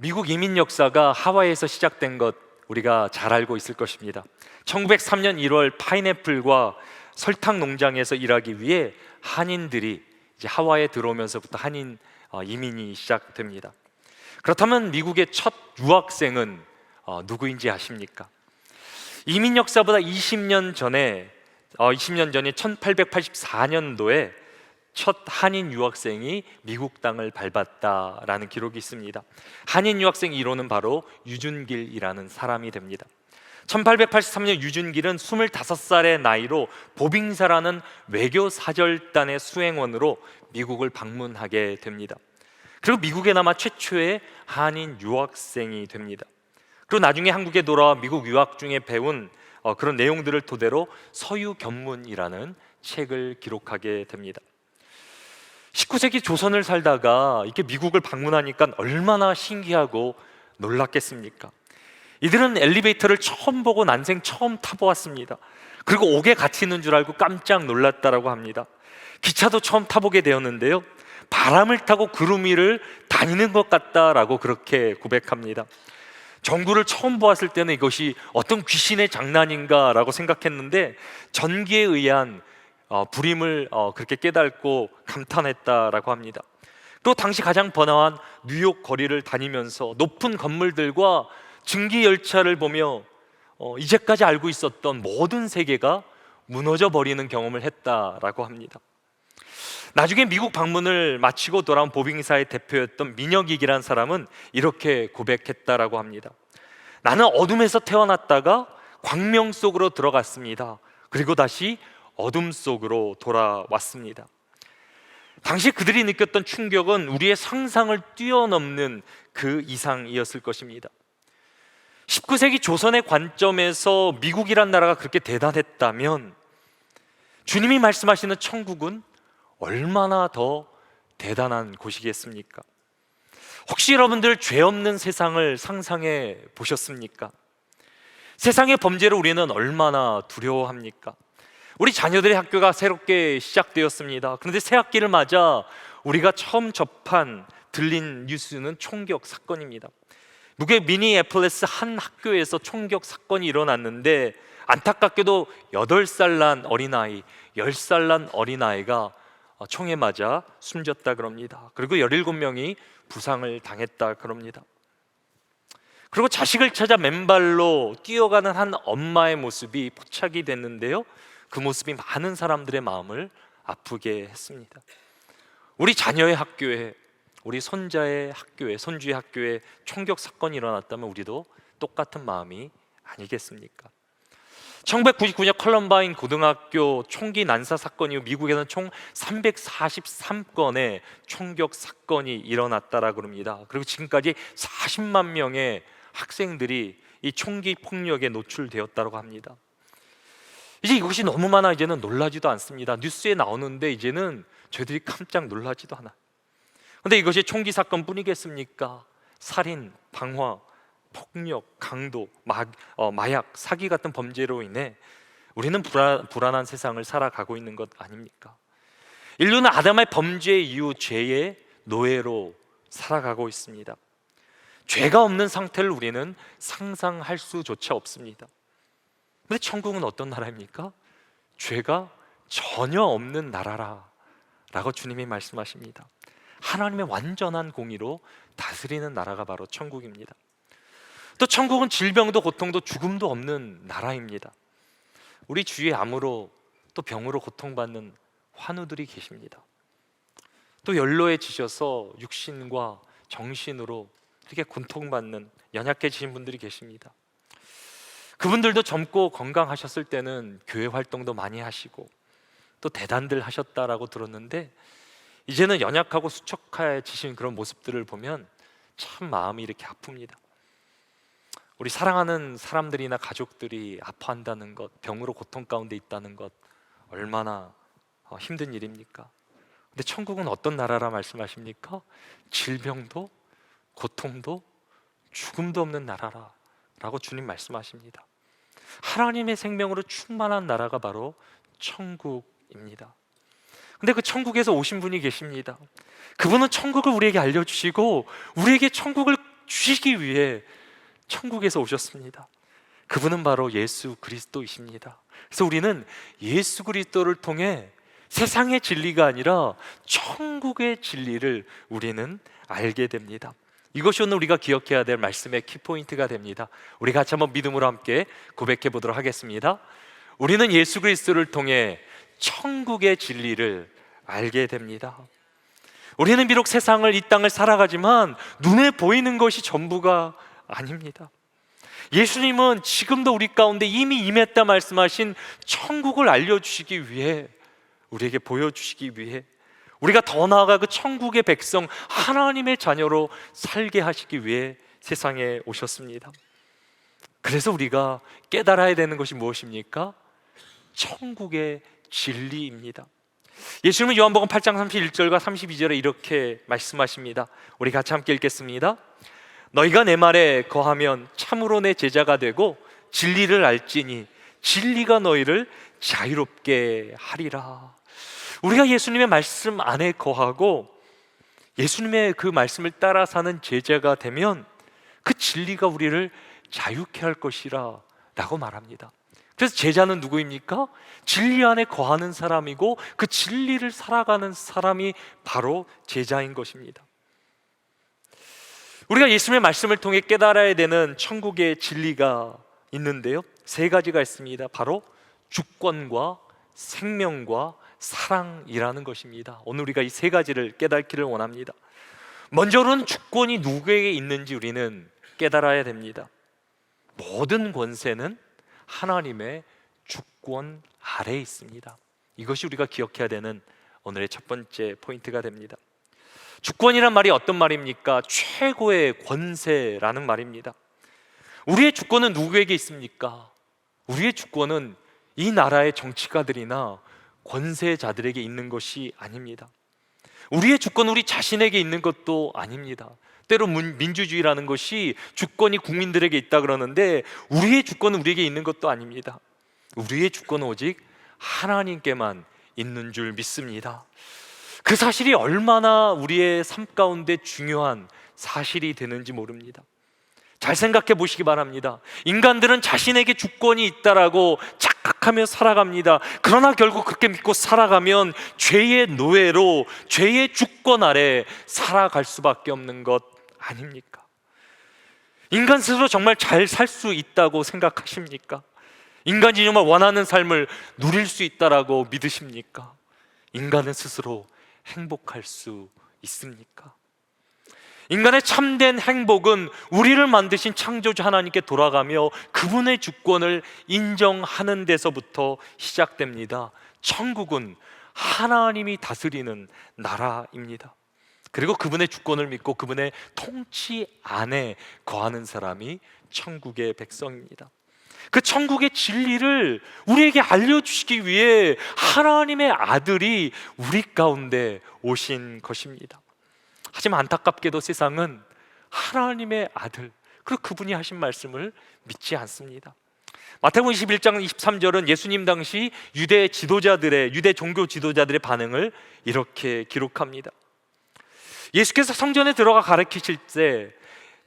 미국 이민 역사가 하와이에서 시작된 것 우리가 잘 알고 있을 것입니다. 1903년 1월 파인애플과 설탕 농장에서 일하기 위해 한인들이 이제 하와이에 들어오면서부터 한인 이민이 시작됩니다. 그렇다면 미국의 첫 유학생은 누구인지 아십니까? 이민 역사보다 20년 전에 1884년도에 첫 한인 유학생이 미국 땅을 밟았다라는 기록이 있습니다. 한인 유학생 1호는 바로 유준길이라는 사람이 됩니다. 1883년 유준길은 25살의 나이로 보빙사라는 외교 사절단의 수행원으로 미국을 방문하게 됩니다. 그리고 미국에 남아 최초의 한인 유학생이 됩니다. 그리고 나중에 한국에 돌아와 미국 유학 중에 배운 그런 내용들을 토대로 서유견문이라는 책을 기록하게 됩니다. 19세기 조선을 살다가 이렇게 미국을 방문하니까 얼마나 신기하고 놀랐겠습니까? 이들은 엘리베이터를 처음 보고 난생 처음 타보았습니다. 그리고 옥에 갇히는 줄 알고 깜짝 놀랐다라고 합니다. 기차도 처음 타보게 되었는데요, 바람을 타고 구름 위를 다니는 것 같다라고 그렇게 고백합니다. 전구를 처음 보았을 때는 이것이 어떤 귀신의 장난인가라고 생각했는데 전기에 의한 불임을 그렇게 깨닫고 감탄했다라고 합니다. 또 당시 가장 번화한 뉴욕 거리를 다니면서 높은 건물들과 증기 열차를 보며 이제까지 알고 있었던 모든 세계가 무너져 버리는 경험을 했다라고 합니다. 나중에 미국 방문을 마치고 돌아온 보빙사의 대표였던 민혁익이라는 사람은 이렇게 고백했다라고 합니다. 나는 어둠에서 태어났다가 광명 속으로 들어갔습니다. 그리고 다시 어둠 속으로 돌아왔습니다. 당시 그들이 느꼈던 충격은 우리의 상상을 뛰어넘는 그 이상이었을 것입니다. 19세기 조선의 관점에서 미국이란 나라가 그렇게 대단했다면 주님이 말씀하시는 천국은 얼마나 더 대단한 곳이겠습니까? 혹시 여러분들 죄 없는 세상을 상상해 보셨습니까? 세상의 범죄를 우리는 얼마나 두려워합니까? 우리 자녀들의 학교가 새롭게 시작되었습니다. 그런데 새 학기를 맞아 우리가 처음 들린 뉴스는 총격 사건입니다. 미국의 미니애폴리스 한 학교에서 총격 사건이 일어났는데 안타깝게도 8살 난 어린아이, 10살 난 어린아이가 총에 맞아 숨졌다 그럽니다. 그리고 17명이 부상을 당했다 그럽니다. 그리고 자식을 찾아 맨발로 뛰어가는 한 엄마의 모습이 포착이 됐는데요, 그 모습이 많은 사람들의 마음을 아프게 했습니다. 우리 자녀의 학교에, 우리 손자의 학교에, 손주의 학교에 총격 사건이 일어났다면 우리도 똑같은 마음이 아니겠습니까? 1999년 컬럼바인 고등학교 총기 난사 사건 이후 미국에는 총 343건의 총격 사건이 일어났다라고 합니다. 그리고 지금까지 40만 명의 학생들이 이 총기 폭력에 노출되었다고 합니다. 이제 이것이 너무 많아 이제는 놀라지도 않습니다. 뉴스에 나오는데 이제는 저희들이 깜짝 놀라지도 않아요. 그런데 이것이 총기 사건뿐이겠습니까? 살인, 방화, 폭력, 강도, 마약, 사기 같은 범죄로 인해 우리는 불안한 세상을 살아가고 있는 것 아닙니까? 인류는 아담의 범죄 이후 죄의 노예로 살아가고 있습니다. 죄가 없는 상태를 우리는 상상할 수조차 없습니다. 그런데 천국은 어떤 나라입니까? 죄가 전혀 없는 나라라고 주님이 말씀하십니다. 하나님의 완전한 공의로 다스리는 나라가 바로 천국입니다. 또 천국은 질병도 고통도 죽음도 없는 나라입니다. 우리 주위에 암으로 또 병으로 고통받는 환우들이 계십니다. 또 연로해지셔서 육신과 정신으로 이렇게 고통받는 연약해지신 분들이 계십니다. 그분들도 젊고 건강하셨을 때는 교회 활동도 많이 하시고 또 대단들 하셨다라고 들었는데 이제는 연약하고 수척해지신 그런 모습들을 보면 참 마음이 이렇게 아픕니다. 우리 사랑하는 사람들이나 가족들이 아파한다는 것, 병으로 고통 가운데 있다는 것 얼마나 힘든 일입니까? 근데 천국은 어떤 나라라 말씀하십니까? 질병도 고통도 죽음도 없는 나라라고 주님 말씀하십니다. 하나님의 생명으로 충만한 나라가 바로 천국입니다. 근데 그 천국에서 오신 분이 계십니다. 그분은 천국을 우리에게 알려주시고 우리에게 천국을 주시기 위해 천국에서 오셨습니다. 그분은 바로 예수 그리스도이십니다. 그래서 우리는 예수 그리스도를 통해 세상의 진리가 아니라 천국의 진리를 우리는 알게 됩니다. 이것이 오늘 우리가 기억해야 될 말씀의 키포인트가 됩니다. 우리 같이 한번 믿음으로 함께 고백해 보도록 하겠습니다. 우리는 예수 그리스도를 통해 천국의 진리를 알게 됩니다. 우리는 비록 세상을, 이 땅을 살아가지만 눈에 보이는 것이 전부가 아닙니다. 예수님은 지금도 우리 가운데 이미 임했다 말씀하신 천국을 알려주시기 위해, 우리에게 보여주시기 위해, 우리가 더 나아가 그 천국의 백성, 하나님의 자녀로 살게 하시기 위해 세상에 오셨습니다. 그래서 우리가 깨달아야 되는 것이 무엇입니까? 천국의 진리입니다. 예수님은 요한복음 8장 31절과 32절에 이렇게 말씀하십니다. 우리 같이 함께 읽겠습니다. 너희가 내 말에 거하면 참으로 내 제자가 되고 진리를 알지니 진리가 너희를 자유롭게 하리라. 우리가 예수님의 말씀 안에 거하고 예수님의 그 말씀을 따라 사는 제자가 되면 그 진리가 우리를 자유케 할 것이라 라고 말합니다. 그래서 제자는 누구입니까? 진리 안에 거하는 사람이고 그 진리를 살아가는 사람이 바로 제자인 것입니다. 우리가 예수님의 말씀을 통해 깨달아야 되는 천국의 진리가 있는데요, 세 가지가 있습니다. 바로 주권과 생명과 사랑이라는 것입니다. 오늘 우리가 이 세 가지를 깨닫기를 원합니다. 먼저는 주권이 누구에게 있는지 우리는 깨달아야 됩니다. 모든 권세는 하나님의 주권 아래에 있습니다. 이것이 우리가 기억해야 되는 오늘의 첫 번째 포인트가 됩니다. 주권이란 말이 어떤 말입니까? 최고의 권세라는 말입니다. 우리의 주권은 누구에게 있습니까? 우리의 주권은 이 나라의 정치가들이나 권세자들에게 있는 것이 아닙니다. 우리의 주권은 우리 자신에게 있는 것도 아닙니다. 때로 민주주의라는 것이 주권이 국민들에게 있다 그러는데 우리의 주권은 우리에게 있는 것도 아닙니다. 우리의 주권은 오직 하나님께만 있는 줄 믿습니다. 그 사실이 얼마나 우리의 삶 가운데 중요한 사실이 되는지 모릅니다. 잘 생각해 보시기 바랍니다. 인간들은 자신에게 주권이 있다라고 착각하며 살아갑니다. 그러나 결국 그렇게 믿고 살아가면 죄의 노예로, 죄의 주권 아래 살아갈 수밖에 없는 것 아닙니까? 인간 스스로 정말 잘 살 수 있다고 생각하십니까? 인간이 정말 원하는 삶을 누릴 수 있다라고 믿으십니까? 인간은 스스로 행복할 수 있습니까? 인간의 참된 행복은 우리를 만드신 창조주 하나님께 돌아가며 그분의 주권을 인정하는 데서부터 시작됩니다. 천국은 하나님이 다스리는 나라입니다. 그리고 그분의 주권을 믿고 그분의 통치 안에 거하는 사람이 천국의 백성입니다. 그 천국의 진리를 우리에게 알려주시기 위해 하나님의 아들이 우리 가운데 오신 것입니다. 하지만 안타깝게도 세상은 하나님의 아들, 그리고 그분이 하신 말씀을 믿지 않습니다. 마태복음 21장 23절은 예수님 당시 유대 종교 지도자들의 반응을 이렇게 기록합니다. 예수께서 성전에 들어가 가르치실 때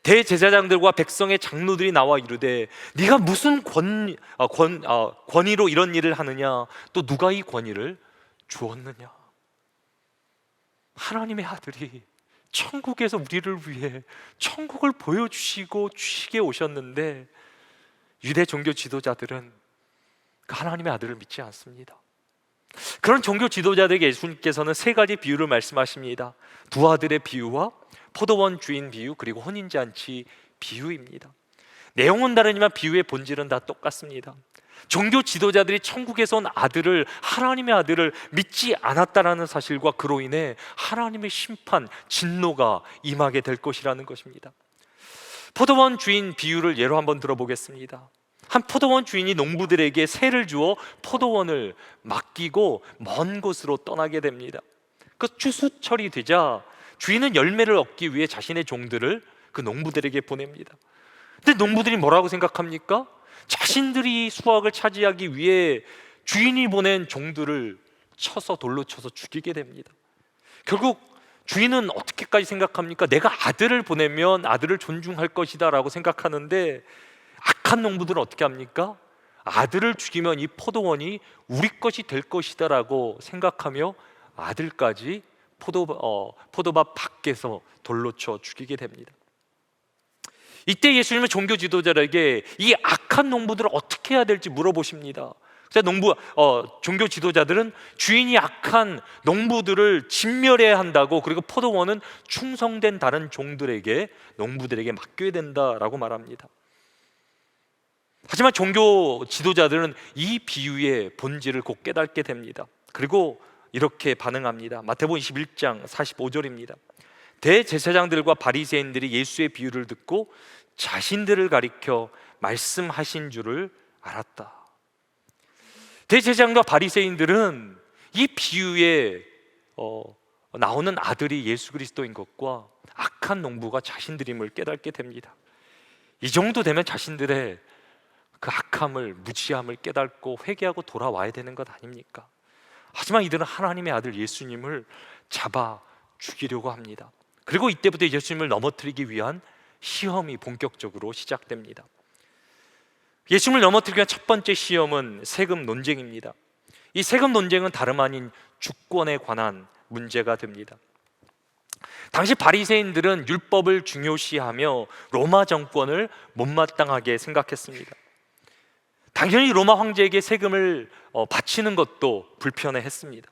대제사장들과 백성의 장로들이 나와 이르되 네가 무슨 권위로 이런 일을 하느냐, 또 누가 이 권위를 주었느냐. 하나님의 아들이 천국에서 우리를 위해 천국을 보여주시고 주시게 오셨는데 유대 종교 지도자들은 그 하나님의 아들을 믿지 않습니다. 그런 종교 지도자들에게 예수님께서는 세 가지 비유를 말씀하십니다. 두 아들의 비유와 포도원 주인 비유, 그리고 혼인잔치 비유입니다. 내용은 다르지만 비유의 본질은 다 똑같습니다. 종교 지도자들이 천국에서 온 아들을, 하나님의 아들을 믿지 않았다라는 사실과 그로 인해 하나님의 심판, 진노가 임하게 될 것이라는 것입니다. 포도원 주인 비유를 예로 한번 들어보겠습니다. 한 포도원 주인이 농부들에게 세를 주어 포도원을 맡기고 먼 곳으로 떠나게 됩니다. 그 추수철이 되자 주인은 열매를 얻기 위해 자신의 종들을 그 농부들에게 보냅니다. 근데 농부들이 뭐라고 생각합니까? 자신들이 수확을 차지하기 위해 주인이 보낸 종들을 돌로 쳐서 죽이게 됩니다. 결국 주인은 어떻게까지 생각합니까? 내가 아들을 보내면 아들을 존중할 것이다 라고 생각하는데, 악한 농부들은 어떻게 합니까? 아들을 죽이면 이 포도원이 우리 것이 될 것이다 라고 생각하며 아들까지 포도밭 밖에서 돌로 쳐 죽이게 됩니다. 이때 예수님은 종교 지도자들에게 이 악한 농부들을 어떻게 해야 될지 물어보십니다. 그래서 종교 지도자들은 주인이 악한 농부들을 진멸해야 한다고, 그리고 포도원은 충성된 다른 종들에게, 농부들에게 맡겨야 된다라고 말합니다. 하지만 종교 지도자들은 이 비유의 본질을 곧 깨닫게 됩니다. 그리고 이렇게 반응합니다. 마태복음 21장 45절입니다. 대제사장들과 바리새인들이 예수의 비유를 듣고 자신들을 가리켜 말씀하신 줄을 알았다. 대제사장과 바리새인들은 이 비유에 나오는 아들이 예수 그리스도인 것과 악한 농부가 자신들임을 깨닫게 됩니다. 이 정도 되면 자신들의 그 악함을, 무지함을 깨닫고 회개하고 돌아와야 되는 것 아닙니까? 하지만 이들은 하나님의 아들 예수님을 잡아 죽이려고 합니다. 그리고 이때부터 예수님을 넘어뜨리기 위한 시험이 본격적으로 시작됩니다. 예수님을 넘어뜨리기 위한 첫 번째 시험은 세금 논쟁입니다. 이 세금 논쟁은 다름 아닌 주권에 관한 문제가 됩니다. 당시 바리새인들은 율법을 중요시하며 로마 정권을 못마땅하게 생각했습니다. 당연히 로마 황제에게 세금을 바치는 것도 불편해했습니다.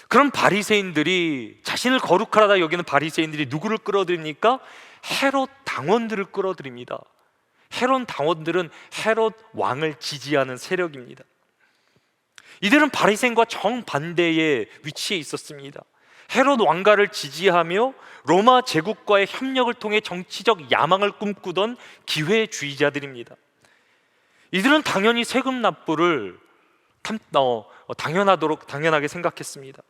그런 바리새인들이, 자신을 거룩하다 여기는 바리새인들이 누구를 끌어들입니까? 헤롯 당원들을 끌어들입니다. 헤롯 당원들은 헤롯 왕을 지지하는 세력입니다. 이들은 바리새인과 정반대의 위치에 있었습니다. 헤롯 왕가를 지지하며 로마 제국과의 협력을 통해 정치적 야망을 꿈꾸던 기회주의자들입니다. 이들은 당연히 세금 납부를 당연하게 생각했습니다.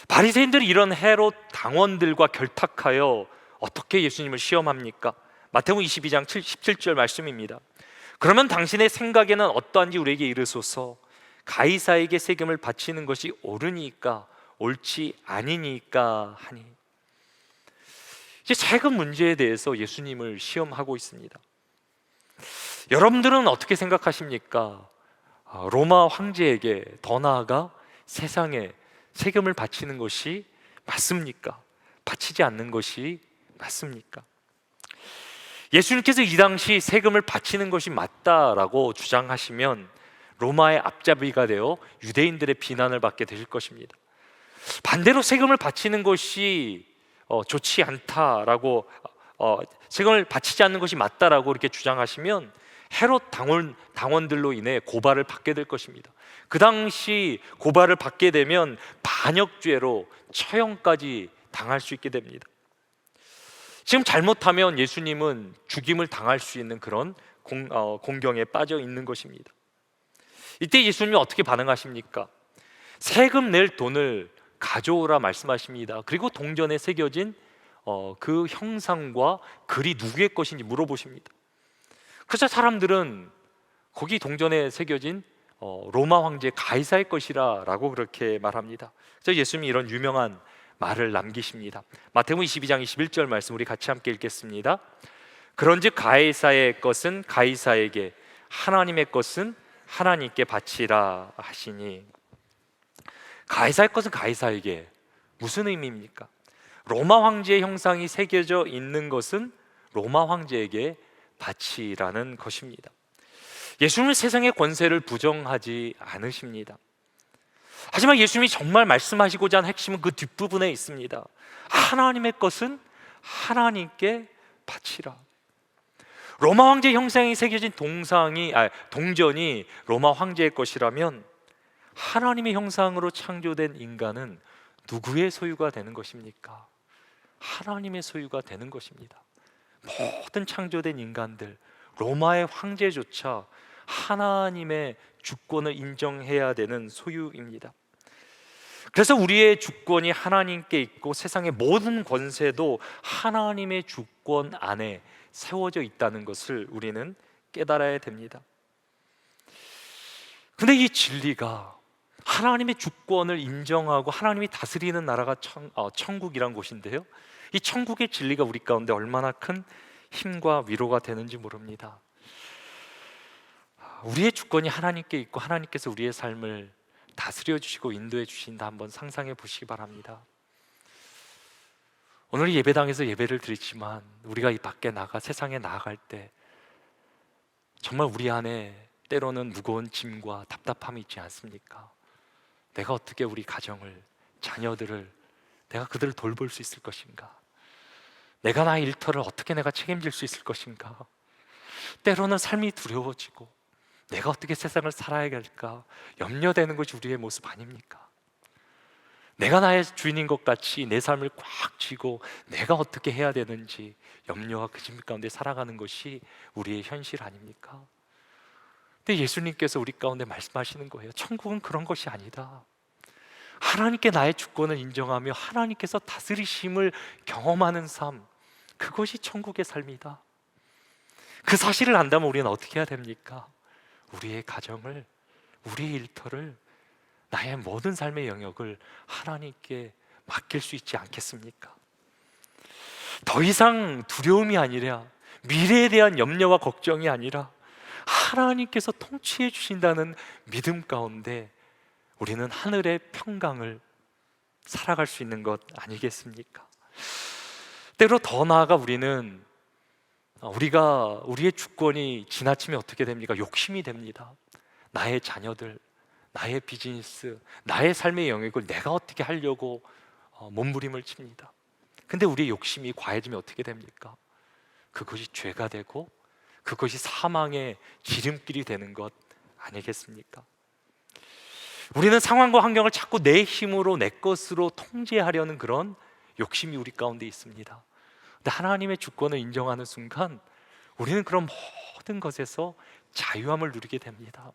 바리새인들이 이런 헤롯 당원들과 결탁하여 어떻게 예수님을 시험합니까? 마태복음 22장 17절 말씀입니다. 그러면 당신의 생각에는 어떠한지 우리에게 이르소서. 가이사에게 세금을 바치는 것이 옳으니까 옳지 아니니까 하니. 이제 세금 문제에 대해서 예수님을 시험하고 있습니다. 여러분들은 어떻게 생각하십니까? 로마 황제에게, 더 나아가 세상에 세금을 바치는 것이 맞습니까? 바치지 않는 것이 맞습니까? 예수님께서 이 당시 세금을 바치는 것이 맞다라고 주장하시면 로마의 앞잡이가 되어 유대인들의 비난을 받게 되실 것입니다. 반대로 세금을 바치는 것이 좋지 않다라고, 세금을 바치지 않는 것이 맞다라고 이렇게 주장하시면 헤롯 당원들로 인해 고발을 받게 될 것입니다. 그 당시 고발을 받게 되면 반역죄로 처형까지 당할 수 있게 됩니다. 지금 잘못하면 예수님은 죽임을 당할 수 있는 그런 공경에 빠져 있는 것입니다. 이때 예수님이 어떻게 반응하십니까? 세금 낼 돈을 가져오라 말씀하십니다. 그리고 동전에 새겨진 그 형상과 글이 누구의 것인지 물어보십니다. 그래서 사람들은 거기 동전에 새겨진 로마 황제 가이사의 것이라 라고 그렇게 말합니다. 그래서 예수님이 이런 유명한 말을 남기십니다. 마태복음 22장 21절 말씀 우리 같이 함께 읽겠습니다. 그런즉 가이사의 것은 가이사에게, 하나님의 것은 하나님께 바치라 하시니. 가이사의 것은 가이사에게, 무슨 의미입니까? 로마 황제의 형상이 새겨져 있는 것은 로마 황제에게 바치라는 것입니다. 예수님은 세상의 권세를 부정하지 않으십니다. 하지만 예수님이 정말 말씀하시고자 하는 핵심은 그 뒷부분에 있습니다. 하나님의 것은 하나님께 바치라. 로마 황제 형상이 새겨진 동전이 로마 황제의 것이라면 하나님의 형상으로 창조된 인간은 누구의 소유가 되는 것입니까? 하나님의 소유가 되는 것입니다. 모든 창조된 인간들, 로마의 황제조차 하나님의 주권을 인정해야 되는 소유입니다. 그래서 우리의 주권이 하나님께 있고 세상의 모든 권세도 하나님의 주권 안에 세워져 있다는 것을 우리는 깨달아야 됩니다. 근데 이 진리가 하나님의 주권을 인정하고 하나님이 다스리는 나라가 천국이란 곳인데요, 이 천국의 진리가 우리 가운데 얼마나 큰 힘과 위로가 되는지 모릅니다. 우리의 주권이 하나님께 있고 하나님께서 우리의 삶을 다스려 주시고 인도해 주신다, 한번 상상해 보시기 바랍니다. 오늘 예배당에서 예배를 드리지만 우리가 이 밖에 나가 세상에 나아갈 때 정말 우리 안에 때로는 무거운 짐과 답답함이 있지 않습니까? 내가 어떻게 우리 가정을, 자녀들을, 내가 그들을 돌볼 수 있을 것인가? 내가 나의 일터를 어떻게 내가 책임질 수 있을 것인가? 때로는 삶이 두려워지고 내가 어떻게 세상을 살아야 할까 염려되는 것이 우리의 모습 아닙니까? 내가 나의 주인인 것 같이 내 삶을 꽉 쥐고 내가 어떻게 해야 되는지 염려와 그 짐 가운데 살아가는 것이 우리의 현실 아닙니까? 근데 예수님께서 우리 가운데 말씀하시는 거예요. 천국은 그런 것이 아니다. 하나님께 나의 주권을 인정하며 하나님께서 다스리심을 경험하는 삶, 그것이 천국의 삶이다. 그 사실을 안다면 우리는 어떻게 해야 됩니까? 우리의 가정을, 우리의 일터를, 나의 모든 삶의 영역을 하나님께 맡길 수 있지 않겠습니까? 더 이상 두려움이 아니라, 미래에 대한 염려와 걱정이 아니라 하나님께서 통치해 주신다는 믿음 가운데 우리는 하늘의 평강을 살아갈 수 있는 것 아니겠습니까? 때로 더 나아가 우리는 우리의 주권이 지나치면 어떻게 됩니까? 욕심이 됩니다. 나의 자녀들, 나의 비즈니스, 나의 삶의 영역을 내가 어떻게 하려고 몸부림을 칩니다. 근데 우리의 욕심이 과해지면 어떻게 됩니까? 그것이 죄가 되고 그것이 사망의 지름길이 되는 것 아니겠습니까? 우리는 상황과 환경을 자꾸 내 힘으로, 내 것으로 통제하려는 그런 욕심이 우리 가운데 있습니다. 근데 하나님의 주권을 인정하는 순간 우리는 그런 모든 것에서 자유함을 누리게 됩니다.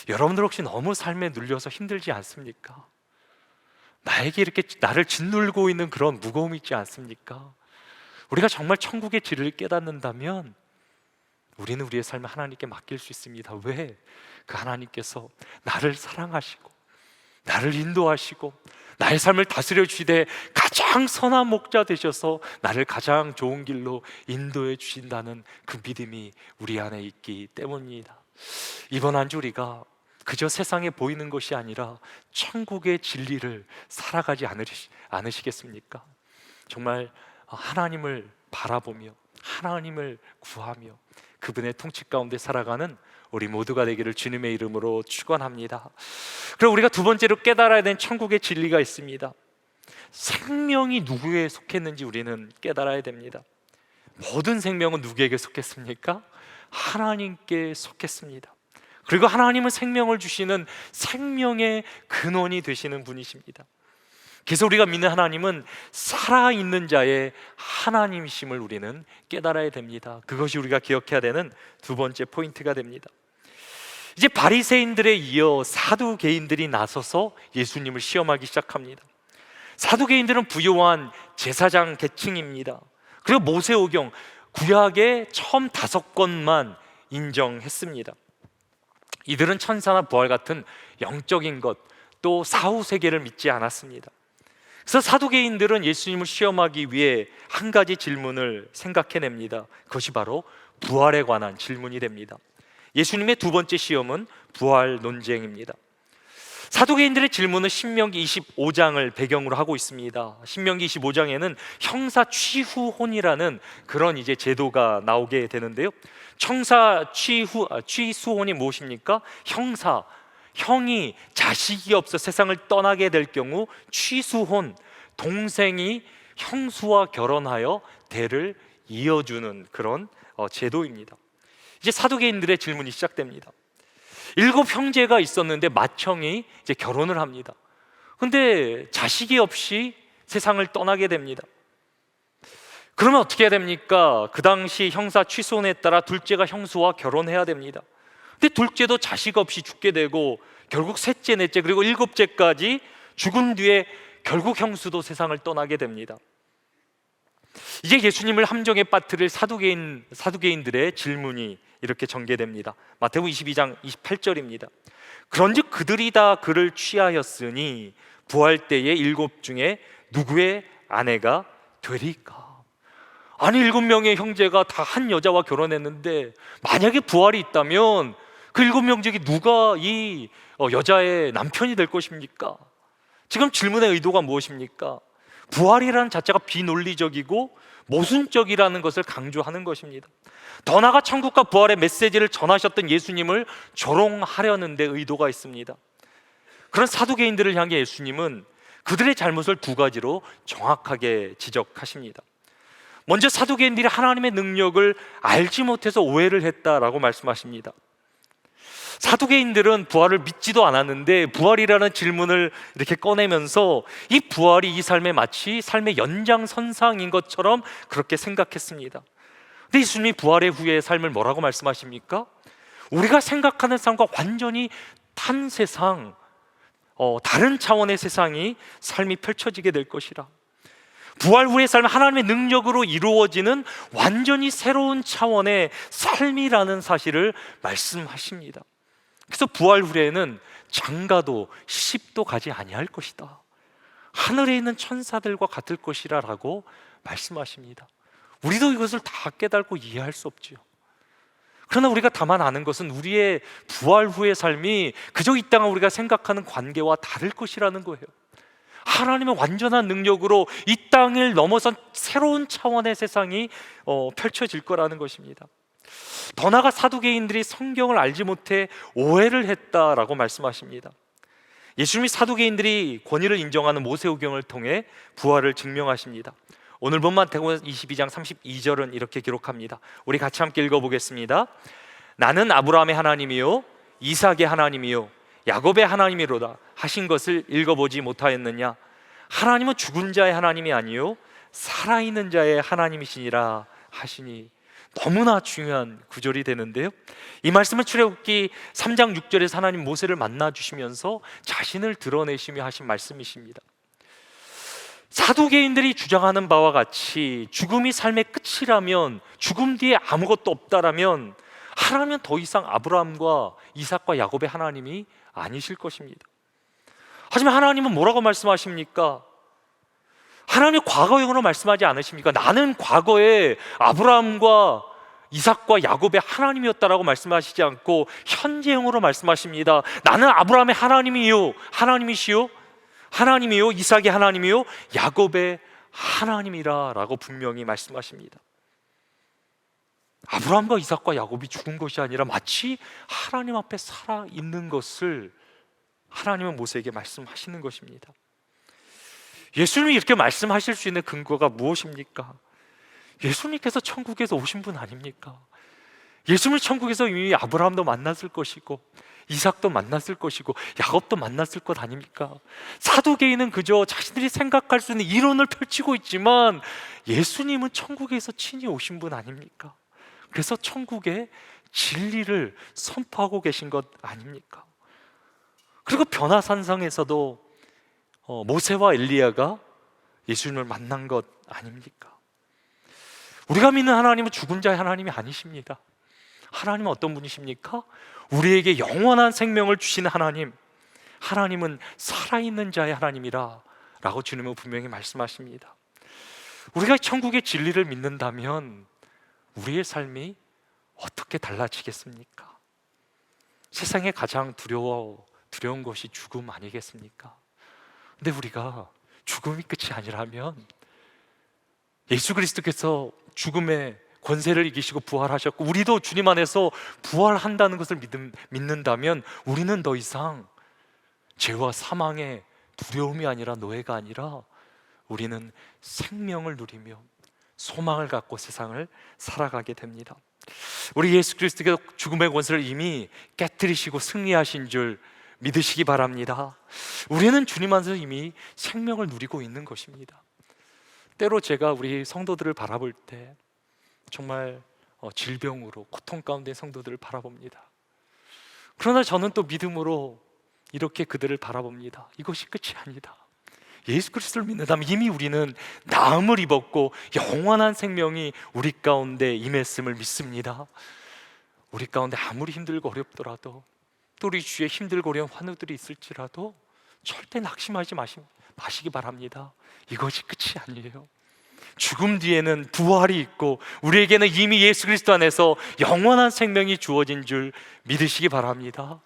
여러분들 혹시 너무 삶에 눌려서 힘들지 않습니까? 나에게 이렇게 나를 짓눌고 있는 그런 무거움이 있지 않습니까? 우리가 정말 천국의 진리를 깨닫는다면 우리는 우리의 삶을 하나님께 맡길 수 있습니다. 왜? 그 하나님께서 나를 사랑하시고 나를 인도하시고 나의 삶을 다스려 주시되 가장 선한 목자 되셔서 나를 가장 좋은 길로 인도해 주신다는 그 믿음이 우리 안에 있기 때문입니다. 이번 한 주 우리가 그저 세상에 보이는 것이 아니라 천국의 진리를 살아가지 않으시겠습니까? 정말 하나님을 바라보며 하나님을 구하며 그분의 통치 가운데 살아가는 우리 모두가 되기를 주님의 이름으로 축원합니다. 그리고 우리가 두 번째로 깨달아야 되는 천국의 진리가 있습니다. 생명이 누구에 속했는지 우리는 깨달아야 됩니다. 모든 생명은 누구에게 속했습니까? 하나님께 속했습니다. 그리고 하나님은 생명을 주시는 생명의 근원이 되시는 분이십니다. 그래서 우리가 믿는 하나님은 살아있는 자의 하나님이심을 우리는 깨달아야 됩니다. 그것이 우리가 기억해야 되는 두 번째 포인트가 됩니다. 이제 바리새인들에 이어 사두개인들이 나서서 예수님을 시험하기 시작합니다. 사두개인들은 부유한 제사장 계층입니다. 그리고 모세오경, 구약의 처음 5권만 인정했습니다. 이들은 천사나 부활 같은 영적인 것, 또 사후세계를 믿지 않았습니다. 그래서 사두개인들은 예수님을 시험하기 위해 한 가지 질문을 생각해냅니다. 그것이 바로 부활에 관한 질문이 됩니다. 예수님의 두 번째 시험은 부활 논쟁입니다. 사두개인들의 질문은 신명기 25장을 배경으로 하고 있습니다. 신명기 25장에는 형사 취후혼이라는 그런 이제 제도가 나오게 되는데요. 형사 취수혼이 무엇입니까? 형이 자식이 없어 세상을 떠나게 될 경우 취수혼, 동생이 형수와 결혼하여 대를 이어주는 그런 제도입니다. 이제 사두개인들의 질문이 시작됩니다. 7 형제가 있었는데 맏형이 이제 결혼을 합니다. 근데 자식이 없이 세상을 떠나게 됩니다. 그러면 어떻게 해야 됩니까? 그 당시 형사 취소에 따라 둘째가 형수와 결혼해야 됩니다. 근데 둘째도 자식 없이 죽게 되고 결국 셋째, 넷째, 그리고 7째까지 죽은 뒤에 결국 형수도 세상을 떠나게 됩니다. 이제 예수님을 함정에 빠뜨릴 사두개인들의 질문이 이렇게 전개됩니다. 마태복음 22장 28절입니다. 그런즉 그들이 다 그를 취하였으니 부활 때에 7 중에 누구의 아내가 되리까? 아니 7명의 형제가 다 한 여자와 결혼했는데 만약에 부활이 있다면 그 7명 중에 누가 이 여자의 남편이 될 것입니까? 지금 질문의 의도가 무엇입니까? 부활이라는 자체가 비논리적이고 모순적이라는 것을 강조하는 것입니다. 더 나아가 천국과 부활의 메시지를 전하셨던 예수님을 조롱하려는 데 의도가 있습니다. 그런 사두개인들을 향해 예수님은 그들의 잘못을 2가지로 정확하게 지적하십니다. 먼저 사두개인들이 하나님의 능력을 알지 못해서 오해를 했다라고 말씀하십니다. 사두개인들은 부활을 믿지도 않았는데 부활이라는 질문을 이렇게 꺼내면서 이 부활이 이 삶에 마치 삶의 연장선상인 것처럼 그렇게 생각했습니다. 근데 예수님이 부활의 후의 삶을 뭐라고 말씀하십니까? 우리가 생각하는 삶과 완전히 딴 세상, 다른 차원의 세상이 삶이 펼쳐지게 될 것이라. 부활 후의 삶은 하나님의 능력으로 이루어지는 완전히 새로운 차원의 삶이라는 사실을 말씀하십니다. 그래서 부활 후에는 장가도 시집도 가지 아니할 것이다. 하늘에 있는 천사들과 같을 것이라 라고 말씀하십니다. 우리도 이것을 다 깨닫고 이해할 수 없지요. 그러나 우리가 다만 아는 것은 우리의 부활 후의 삶이 그저 이 땅을 우리가 생각하는 관계와 다를 것이라는 거예요. 하나님의 완전한 능력으로 이 땅을 넘어선 새로운 차원의 세상이 펼쳐질 거라는 것입니다. 더 나아가 사두개인들이 성경을 알지 못해 오해를 했다라고 말씀하십니다. 예수님이 사두개인들이 권위를 인정하는 모세오경을 통해 부활을 증명하십니다. 오늘 본 마태복음 22장 32절은 이렇게 기록합니다. 우리 같이 함께 읽어보겠습니다. 나는 아브라함의 하나님이요 이삭의 하나님이요 야곱의 하나님이로다 하신 것을 읽어보지 못하였느냐? 하나님은 죽은 자의 하나님이 아니요 살아있는 자의 하나님이시니라 하시니. 너무나 중요한 구절이 되는데요, 이 말씀은 출애굽기 3장 6절에서 하나님 모세를 만나 주시면서 자신을 드러내시며 하신 말씀이십니다. 사두개인들이 주장하는 바와 같이 죽음이 삶의 끝이라면, 죽음 뒤에 아무것도 없다라면 하나님은 더 이상 아브라함과 이삭과 야곱의 하나님이 아니실 것입니다. 하지만 하나님은 뭐라고 말씀하십니까? 하나님 과거형으로 말씀하지 않으십니까? 나는 과거에 아브라함과 이삭과 야곱의 하나님이었다라고 말씀하시지 않고 현재형으로 말씀하십니다. 나는 아브라함의 하나님이요 하나님이시요 하나님이요 이삭의 하나님이요 야곱의 하나님이라 라고 분명히 말씀하십니다. 아브라함과 이삭과 야곱이 죽은 것이 아니라 마치 하나님 앞에 살아있는 것을 하나님은 모세에게 말씀하시는 것입니다. 예수님이 이렇게 말씀하실 수 있는 근거가 무엇입니까? 예수님께서 천국에서 오신 분 아닙니까? 예수님을 천국에서 이미 아브라함도 만났을 것이고 이삭도 만났을 것이고 야곱도 만났을 것 아닙니까? 사두개인은 그저 자신들이 생각할 수 있는 이론을 펼치고 있지만 예수님은 천국에서 친히 오신 분 아닙니까? 그래서 천국의 진리를 선포하고 계신 것 아닙니까? 그리고 변화산상에서도 모세와 엘리야가 예수님을 만난 것 아닙니까? 우리가 믿는 하나님은 죽은 자의 하나님이 아니십니다. 하나님은 어떤 분이십니까? 우리에게 영원한 생명을 주시는 하나님, 하나님은 살아있는 자의 하나님이라 라고 주님은 분명히 말씀하십니다. 우리가 천국의 진리를 믿는다면 우리의 삶이 어떻게 달라지겠습니까? 세상에 가장 두려운 것이 죽음 아니겠습니까? 근데 우리가 죽음이 끝이 아니라면 예수 그리스도께서 죽음의 권세를 이기시고 부활하셨고 우리도 주님 안에서 부활한다는 것을 믿는다면 우리는 더 이상 죄와 사망의 두려움이 아니라 노예가 아니라 우리는 생명을 누리며 소망을 갖고 세상을 살아가게 됩니다. 우리 예수 그리스도께서 죽음의 권세를 이미 깨뜨리시고 승리하신 줄 믿으시기 바랍니다. 우리는 주님 안에서 이미 생명을 누리고 있는 것입니다. 때로 제가 우리 성도들을 바라볼 때 정말 질병으로 고통 가운데 성도들을 바라봅니다. 그러나 저는 또 믿음으로 이렇게 그들을 바라봅니다. 이것이 끝이 아니다. 예수 그리스도를 믿는다면 이미 우리는 나음을 입었고 영원한 생명이 우리 가운데 임했음을 믿습니다. 우리 가운데 아무리 힘들고 어렵더라도, 또 우리 주위에 힘들고 어려운 환우들이 있을지라도 절대 낙심하지 마시기 바랍니다. 이것이 끝이 아니에요. 죽음 뒤에는 부활이 있고 우리에게는 이미 예수 그리스도 안에서 영원한 생명이 주어진 줄 믿으시기 바랍니다.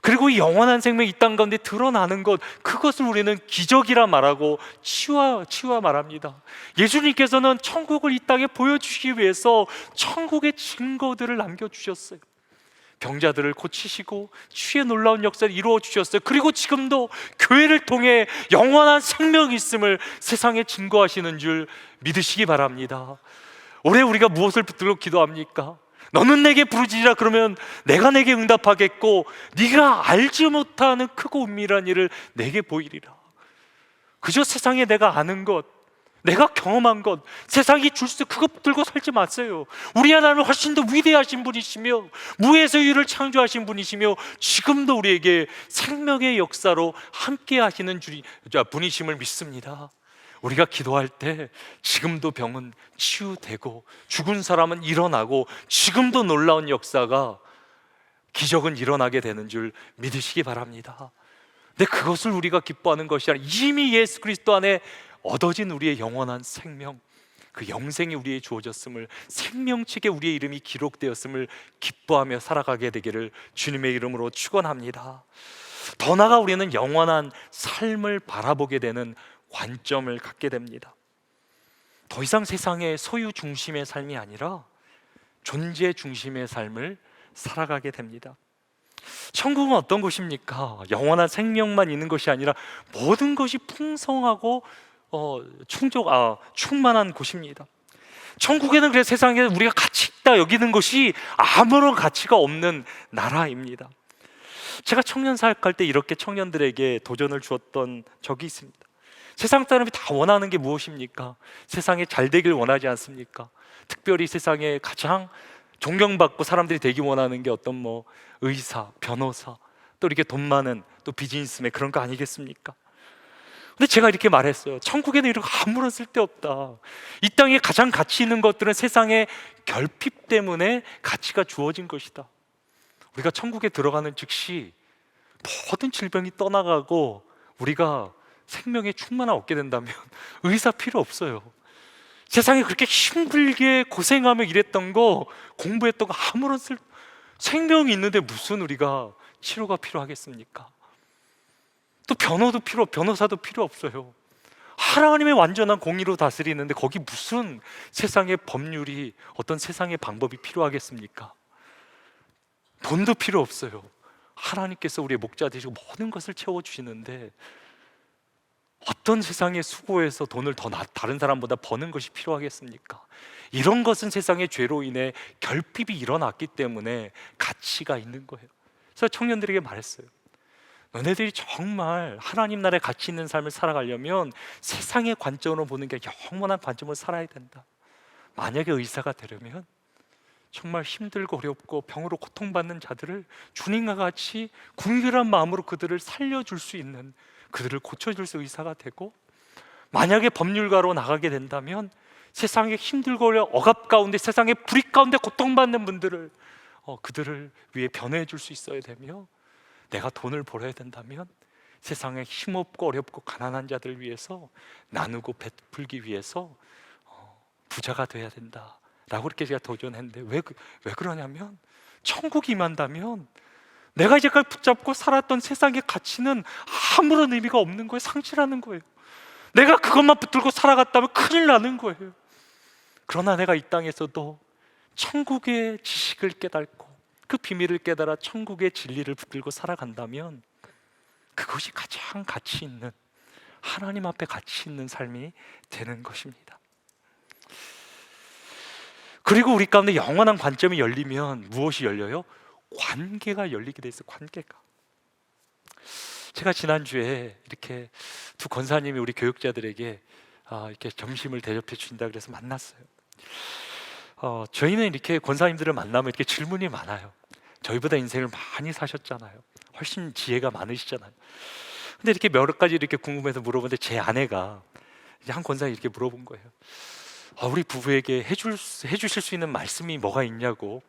그리고 이 영원한 생명이 이 땅 가운데 드러나는 것, 그것을 우리는 기적이라 말하고 치유와 말합니다. 예수님께서는 천국을 이 땅에 보여주시기 위해서 천국의 증거들을 남겨주셨어요. 병자들을 고치시고 치유의 놀라운 역사를 이루어 주셨어요. 그리고 지금도 교회를 통해 영원한 생명이 있음을 세상에 증거하시는 줄 믿으시기 바랍니다. 올해 우리가 무엇을 붙들고 기도합니까? 너는 내게 부르짖으라 그러면 내가 내게 응답하겠고 네가 알지 못하는 크고 은밀한 일을 내게 보이리라. 그저 세상에 내가 아는 것, 내가 경험한 것, 세상이 줄 수, 그것 붙들고 살지 마세요. 우리 하나님은 훨씬 더 위대하신 분이시며 무에서 유를 창조하신 분이시며 지금도 우리에게 생명의 역사로 함께 하시는 분이심을 믿습니다. 우리가 기도할 때 지금도 병은 치유되고 죽은 사람은 일어나고 지금도 놀라운 역사가, 기적은 일어나게 되는 줄 믿으시기 바랍니다. 근데 그것을 우리가 기뻐하는 것이 아니라 이미 예수 그리스도 안에 얻어진 우리의 영원한 생명, 그 영생이 우리에게 주어졌음을, 생명책에 우리의 이름이 기록되었음을 기뻐하며 살아가게 되기를 주님의 이름으로 축원합니다. 더 나아가 우리는 영원한 삶을 바라보게 되는 관점을 갖게 됩니다. 더 이상 세상의 소유 중심의 삶이 아니라 존재 중심의 삶을 살아가게 됩니다. 천국은 어떤 곳입니까? 영원한 생명만 있는 것이 아니라 모든 것이 풍성하고 충만한 곳입니다. 천국에는 그래서 세상에 우리가 가치 있다 여기는 것이 아무런 가치가 없는 나라입니다. 제가 청년 사역할 때 이렇게 청년들에게 도전을 주었던 적이 있습니다. 세상 사람이 다 원하는 게 무엇입니까? 세상에 잘 되길 원하지 않습니까? 특별히 세상에 가장 존경받고 사람들이 되기 원하는 게 어떤 의사, 변호사, 또 이렇게 돈 많은 또 비즈니스맨, 그런 거 아니겠습니까? 근데 제가 이렇게 말했어요. 천국에는 이런 거 아무런 쓸데없다. 이 땅에 가장 가치 있는 것들은 세상의 결핍 때문에 가치가 주어진 것이다. 우리가 천국에 들어가는 즉시 모든 질병이 떠나가고 우리가 생명의 충만함 얻게 된다면 의사 필요 없어요. 세상에 그렇게 힘들게 고생하며 일했던 거, 공부했던 거 아무런 생명이 있는데 무슨 우리가 치료가 필요하겠습니까? 또 변호사도 필요 없어요. 하나님의 완전한 공의로 다스리는데 거기 무슨 세상의 법률이, 어떤 세상의 방법이 필요하겠습니까? 돈도 필요 없어요. 하나님께서 우리의 목자 되시고 모든 것을 채워주시는데 어떤 세상의 수고에서 돈을 더 다른 사람보다 버는 것이 필요하겠습니까? 이런 것은 세상의 죄로 인해 결핍이 일어났기 때문에 가치가 있는 거예요. 그래서 청년들에게 말했어요. 너네들이 정말 하나님 나라에 가치 있는 삶을 살아가려면 세상의 관점으로 보는 게 영원한 관점으로 살아야 된다. 만약에 의사가 되려면 정말 힘들고 어렵고 병으로 고통받는 자들을 주님과 같이 궁휼한 마음으로 그들을 살려줄 수 있는, 그들을 고쳐줄 수 있는 의사가 되고, 만약에 법률가로 나가게 된다면 세상에 힘들고 억압 가운데, 세상의 불익 가운데 고통받는 분들을 그들을 위해 변호해 줄 수 있어야 되며, 내가 돈을 벌어야 된다면 세상에 힘없고 어렵고 가난한 자들을 위해서 나누고 베풀기 위해서 부자가 돼야 된다 라고 그렇게 제가 도전했는데, 왜 그러냐면 천국이 임한다면 내가 이제까지 붙잡고 살았던 세상의 가치는 아무런 의미가 없는 거예요. 상실하는 거예요. 내가 그것만 붙들고 살아갔다면 큰일 나는 거예요. 그러나 내가 이 땅에서도 천국의 지식을 깨닫고 그 비밀을 깨달아 천국의 진리를 붙들고 살아간다면 그것이 가장 가치 있는, 하나님 앞에 가치 있는 삶이 되는 것입니다. 그리고 우리 가운데 영원한 관점이 열리면 무엇이 열려요? 관계가 열리게 돼 있어요. 관계가. 제가 지난주에 이렇게 두 권사님이 우리 교육자들에게 이렇게 점심을 대접해 주신다 그래서 만났어요. 저희는 이렇게 권사님들을 만나면 이렇게 질문이 많아요. 저희보다 인생을 많이 사셨잖아요. 훨씬 지혜가 많으시잖아요. 근데 이렇게 몇 가지 이렇게 궁금해서 물어보는데 제 아내가 이제 한 권사님 이렇게 물어본 거예요. 우리 부부에게 해주실 수 있는 말씀이 뭐가 있냐고.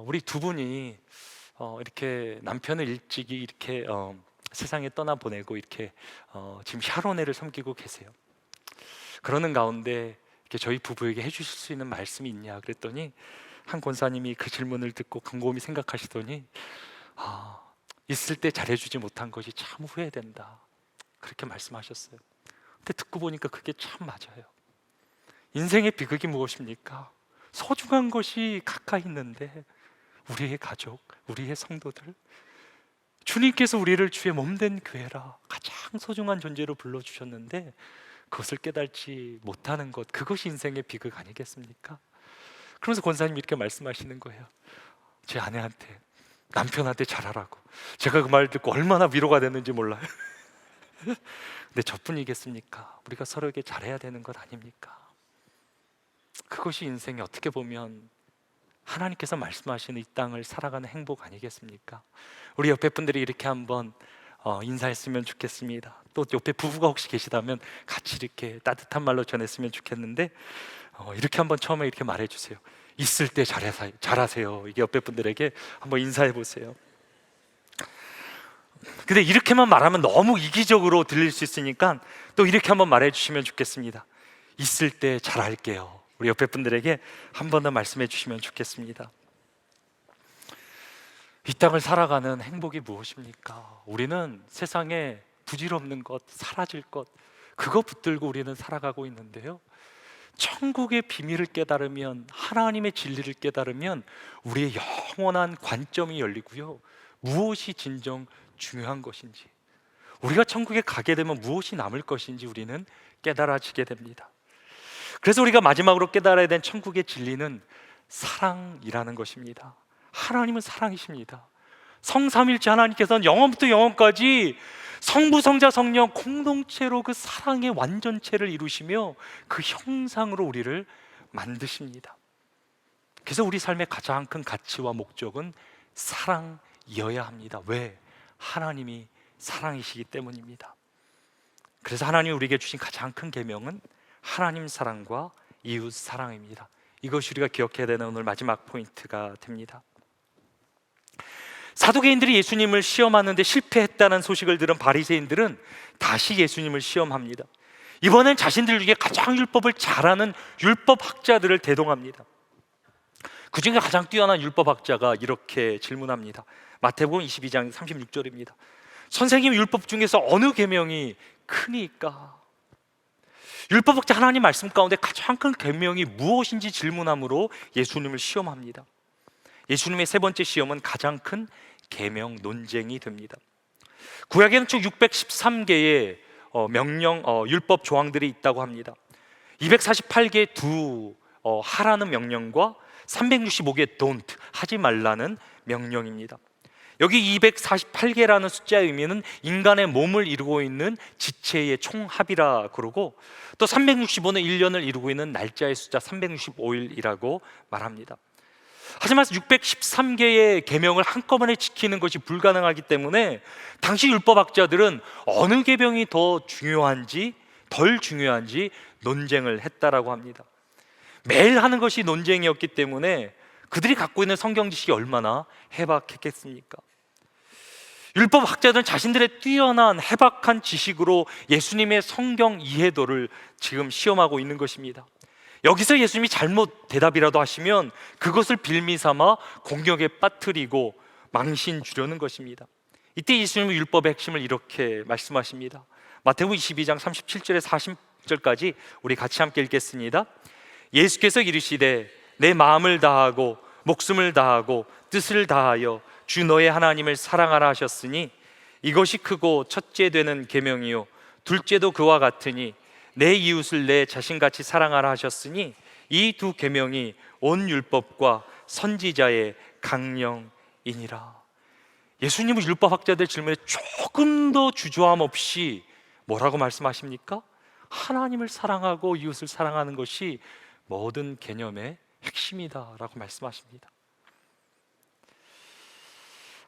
우리 두 분이 이렇게 남편을 일찍이 이렇게 세상에 떠나 보내고 이렇게 지금 샤론네를 섬기고 계세요. 그러는 가운데 이렇게 저희 부부에게 해주실 수 있는 말씀이 있냐 그랬더니 한 권사님이 그 질문을 듣고 곰곰이 생각하시더니 있을 때 잘해주지 못한 것이 참 후회된다, 그렇게 말씀하셨어요. 근데 듣고 보니까 그게 참 맞아요. 인생의 비극이 무엇입니까? 소중한 것이 가까이 있는데 우리의 가족, 우리의 성도들, 주님께서 우리를 주의 몸된 교회라 가장 소중한 존재로 불러주셨는데 그것을 깨닫지 못하는 것, 그것이 인생의 비극 아니겠습니까? 그러면서 권사님이 이렇게 말씀하시는 거예요. 제 아내한테, 남편한테 잘하라고. 제가 그 말 듣고 얼마나 위로가 됐는지 몰라요. 근데 저뿐이겠습니까? 우리가 서로에게 잘해야 되는 것 아닙니까? 그것이 인생에 어떻게 보면 하나님께서 말씀하시는 이 땅을 살아가는 행복 아니겠습니까? 우리 옆에 분들이 이렇게 한번 인사했으면 좋겠습니다. 또 옆에 부부가 혹시 계시다면 같이 이렇게 따뜻한 말로 전했으면 좋겠는데 이렇게 한번 처음에 이렇게 말해주세요. 있을 때 잘하세요. 이게 옆에 분들에게 한번 인사해 보세요. 근데 이렇게만 말하면 너무 이기적으로 들릴 수 있으니까 또 이렇게 한번 말해주시면 좋겠습니다. 있을 때 잘할게요. 우리 옆에 분들에게 한 번 더 말씀해 주시면 좋겠습니다. 이 땅을 살아가는 행복이 무엇입니까? 우리는 세상에 부질없는 것, 사라질 것, 그거 붙들고 우리는 살아가고 있는데요, 천국의 비밀을 깨달으면, 하나님의 진리를 깨달으면 우리의 영원한 관점이 열리고요, 무엇이 진정 중요한 것인지, 우리가 천국에 가게 되면 무엇이 남을 것인지 우리는 깨달아지게 됩니다. 그래서 우리가 마지막으로 깨달아야 된 천국의 진리는 사랑이라는 것입니다. 하나님은 사랑이십니다. 성삼일체 하나님께서는 영원부터 영원까지 성부, 성자, 성령 공동체로 그 사랑의 완전체를 이루시며 그 형상으로 우리를 만드십니다. 그래서 우리 삶의 가장 큰 가치와 목적은 사랑이어야 합니다. 왜? 하나님이 사랑이시기 때문입니다. 그래서 하나님이 우리에게 주신 가장 큰 계명은 하나님 사랑과 이웃 사랑입니다. 이것이 우리가 기억해야 되는 오늘 마지막 포인트가 됩니다. 사두개인들이 예수님을 시험하는데 실패했다는 소식을 들은 바리새인들은 다시 예수님을 시험합니다. 이번엔 자신들 중에 가장 율법을 잘하는 율법학자들을 대동합니다. 그 중에 가장 뛰어난 율법학자가 이렇게 질문합니다. 마태복음 22장 36절입니다. 선생님, 율법 중에서 어느 계명이 크니까? 율법학자 하나님 말씀 가운데 가장 큰 계명이 무엇인지 질문함으로 예수님을 시험합니다. 예수님의 세 번째 시험은 가장 큰 계명 논쟁이 됩니다. 구약에는 총 613개의 명령, 율법 조항들이 있다고 합니다. 248개의 하라는 명령과 365개의 don't, 하지 말라는 명령입니다. 여기 248개라는 숫자의 의미는 인간의 몸을 이루고 있는 지체의 총합이라 그러고, 또 365는 1년을 이루고 있는 날짜의 숫자 365일이라고 말합니다. 하지만 613개의 계명을 한꺼번에 지키는 것이 불가능하기 때문에 당시 율법학자들은 어느 계명이 더 중요한지 덜 중요한지 논쟁을 했다라고 합니다. 매일 하는 것이 논쟁이었기 때문에 그들이 갖고 있는 성경 지식이 얼마나 해박했겠습니까? 율법학자들은 자신들의 뛰어난 해박한 지식으로 예수님의 성경 이해도를 지금 시험하고 있는 것입니다. 여기서 예수님이 잘못 대답이라도 하시면 그것을 빌미삼아 공격에 빠뜨리고 망신 주려는 것입니다. 이때 예수님은 율법의 핵심을 이렇게 말씀하십니다. 마태복음 22장 37절에 40절까지 우리 같이 함께 읽겠습니다. 예수께서 이르시되 내 마음을 다하고 목숨을 다하고 뜻을 다하여 주 너의 하나님을 사랑하라 하셨으니 이것이 크고 첫째 되는 계명이요 둘째도 그와 같으니 내 이웃을 내 자신같이 사랑하라 하셨으니 이 두 계명이 온 율법과 선지자의 강령이니라. 예수님은 율법학자들 질문에 조금 더 주저함 없이 뭐라고 말씀하십니까? 하나님을 사랑하고 이웃을 사랑하는 것이 모든 개념의 핵심이다라고 말씀하십니다.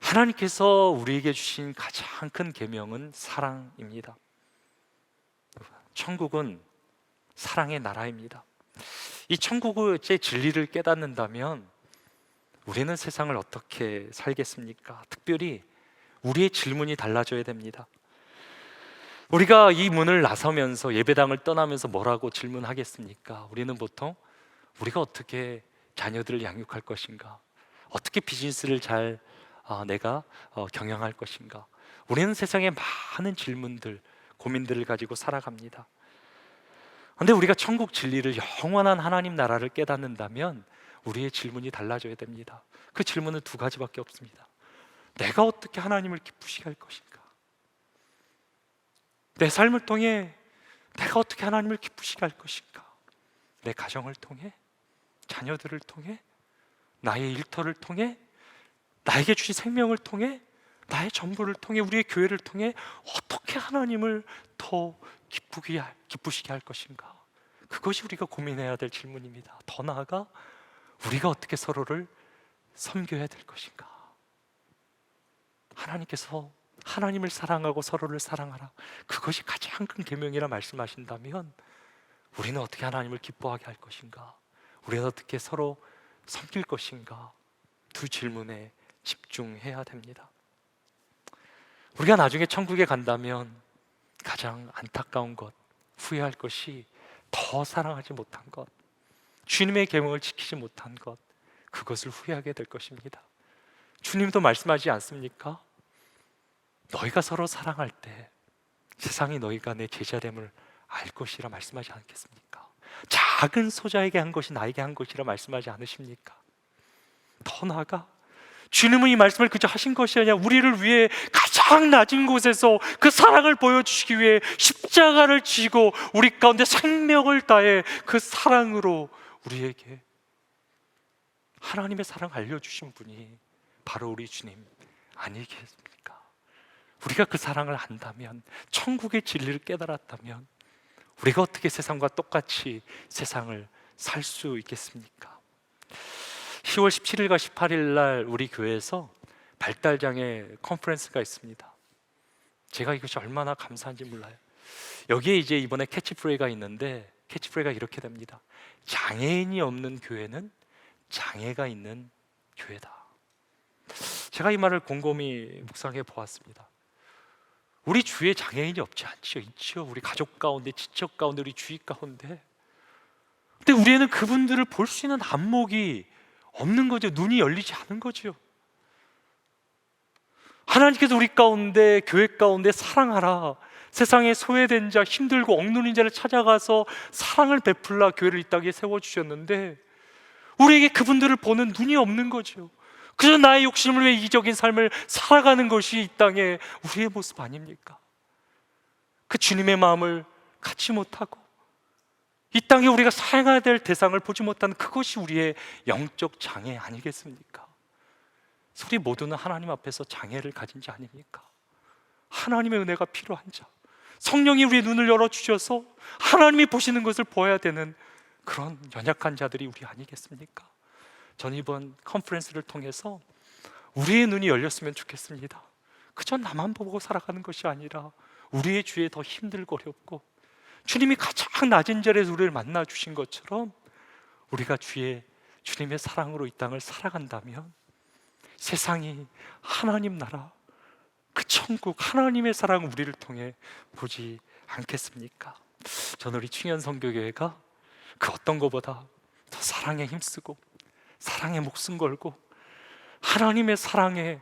하나님께서 우리에게 주신 가장 큰 계명은 사랑입니다. 천국은 사랑의 나라입니다. 이 천국의 진리를 깨닫는다면 우리는 세상을 어떻게 살겠습니까? 특별히 우리의 질문이 달라져야 됩니다. 우리가 이 문을 나서면서 예배당을 떠나면서 뭐라고 질문하겠습니까? 우리는 보통 우리가 어떻게 자녀들을 양육할 것인가? 어떻게 비즈니스를 잘 내가 경영할 것인가? 우리는 세상에 많은 질문들, 고민들을 가지고 살아갑니다. 그런데 우리가 천국 진리를, 영원한 하나님 나라를 깨닫는다면 우리의 질문이 달라져야 됩니다. 그 질문은 두 가지밖에 없습니다. 내가 어떻게 하나님을 기쁘시게 할 것인가? 내 삶을 통해 내가 어떻게 하나님을 기쁘시게 할 것인가? 내 가정을 통해, 자녀들을 통해, 나의 일터를 통해, 나에게 주신 생명을 통해, 나의 전부를 통해, 우리의 교회를 통해 어떻게 하나님을 더 기쁘시게 할 것인가? 그것이 우리가 고민해야 될 질문입니다. 더 나아가 우리가 어떻게 서로를 섬겨야 될 것인가? 하나님께서 하나님을 사랑하고 서로를 사랑하라, 그것이 가장 큰 계명이라 말씀하신다면 우리는 어떻게 하나님을 기뻐하게 할 것인가? 우리는 어떻게 서로 섬길 것인가? 두 질문에 집중해야 됩니다. 우리가 나중에 천국에 간다면 가장 안타까운 것, 후회할 것이 더 사랑하지 못한 것, 주님의 계명을 지키지 못한 것, 그것을 후회하게 될 것입니다. 주님도 말씀하지 않습니까? 너희가 서로 사랑할 때 세상이 너희가 내 제자됨을 알 것이라 말씀하지 않겠습니까? 작은 소자에게 한 것이 나에게 한 것이라 말씀하지 않으십니까? 더 나아가 주님은 이 말씀을 그저 하신 것이 아니라 우리를 위해 가장 낮은 곳에서 그 사랑을 보여주시기 위해 십자가를 지고 우리 가운데 생명을 다해 그 사랑으로 우리에게 하나님의 사랑 알려주신 분이 바로 우리 주님 아니겠습니까? 우리가 그 사랑을 안다면, 천국의 진리를 깨달았다면 우리가 어떻게 세상과 똑같이 세상을 살 수 있겠습니까? 10월 17일과 18일 날 우리 교회에서 발달장애 컨퍼런스가 있습니다. 제가 이것이 얼마나 감사한지 몰라요. 여기에 이제 이번에 캐치프레이가 있는데, 캐치프레이가 이렇게 됩니다. 장애인이 없는 교회는 장애가 있는 교회다. 제가 이 말을 곰곰이 묵상해 보았습니다. 우리 주위에 장애인이 없지 않죠? 있죠. 우리 가족 가운데, 지척 가운데, 우리 주위 가운데. 근데 우리는 그분들을 볼 수 있는 안목이 없는 거죠. 눈이 열리지 않은 거죠. 하나님께서 우리 가운데, 교회 가운데 사랑하라, 세상에 소외된 자, 힘들고 억눌린 자를 찾아가서 사랑을 베풀라 교회를 이 땅에 세워주셨는데 우리에게 그분들을 보는 눈이 없는 거죠. 그저 나의 욕심을 위해 이적인 삶을 살아가는 것이 이 땅에 우리의 모습 아닙니까? 그 주님의 마음을 갖지 못하고 이 땅에 우리가 사용해야 될 대상을 보지 못하는 그것이 우리의 영적 장애 아니겠습니까? 우리 모두는 하나님 앞에서 장애를 가진 자 아닙니까? 하나님의 은혜가 필요한 자, 성령이 우리의 눈을 열어주셔서 하나님이 보시는 것을 보아야 되는 그런 연약한 자들이 우리 아니겠습니까? 저는 이번 컨퍼런스를 통해서 우리의 눈이 열렸으면 좋겠습니다. 그저 나만 보고 살아가는 것이 아니라 우리의 주위에 더 힘들고 어렵고 주님이 가장 낮은 자리에서 우리를 만나 주신 것처럼 우리가 주의 주님의 사랑으로 이 땅을 살아간다면 세상이 하나님 나라, 그 천국, 하나님의 사랑을 우리를 통해 보지 않겠습니까? 저는 우리 충현 선교교회가 그 어떤 것보다 더 사랑에 힘쓰고 사랑에 목숨 걸고 하나님의 사랑에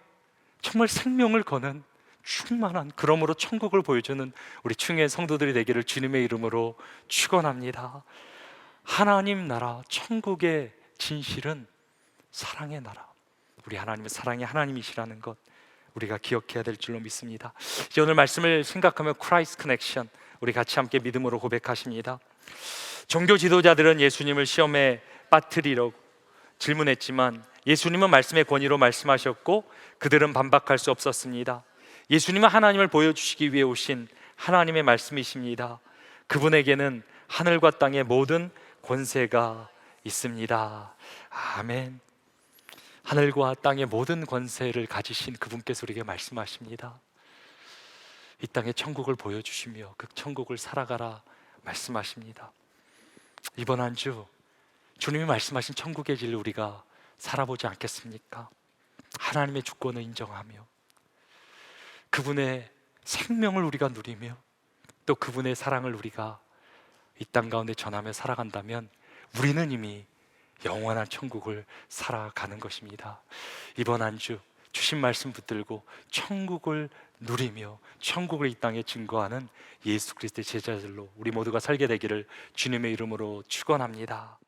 정말 생명을 거는 충만한, 그러므로 천국을 보여주는 우리 충현 성도들이 되기를 주님의 이름으로 축원합니다. 하나님 나라, 천국의 진실은 사랑의 나라, 우리 하나님의 사랑의 하나님이시라는 것 우리가 기억해야 될 줄로 믿습니다. 이제 오늘 말씀을 생각하며 크라이스트 커넥션, 우리 같이 함께 믿음으로 고백하십니다. 종교 지도자들은 예수님을 시험에 빠뜨리려고 질문했지만 예수님은 말씀의 권위로 말씀하셨고 그들은 반박할 수 없었습니다. 예수님은 하나님을 보여주시기 위해 오신 하나님의 말씀이십니다. 그분에게는 하늘과 땅의 모든 권세가 있습니다. 아멘. 하늘과 땅의 모든 권세를 가지신 그분께서 우리에게 말씀하십니다. 이 땅에 천국을 보여주시며 그 천국을 살아가라 말씀하십니다. 이번 한 주 주님이 말씀하신 천국의 진리 우리가 살아보지 않겠습니까? 하나님의 주권을 인정하며 그분의 생명을 우리가 누리며 또 그분의 사랑을 우리가 이 땅 가운데 전하며 살아간다면 우리는 이미 영원한 천국을 살아가는 것입니다. 이번 한 주 주신 말씀 붙들고 천국을 누리며 천국을 이 땅에 증거하는 예수 그리스도의 제자들로 우리 모두가 살게 되기를 주님의 이름으로 축원합니다.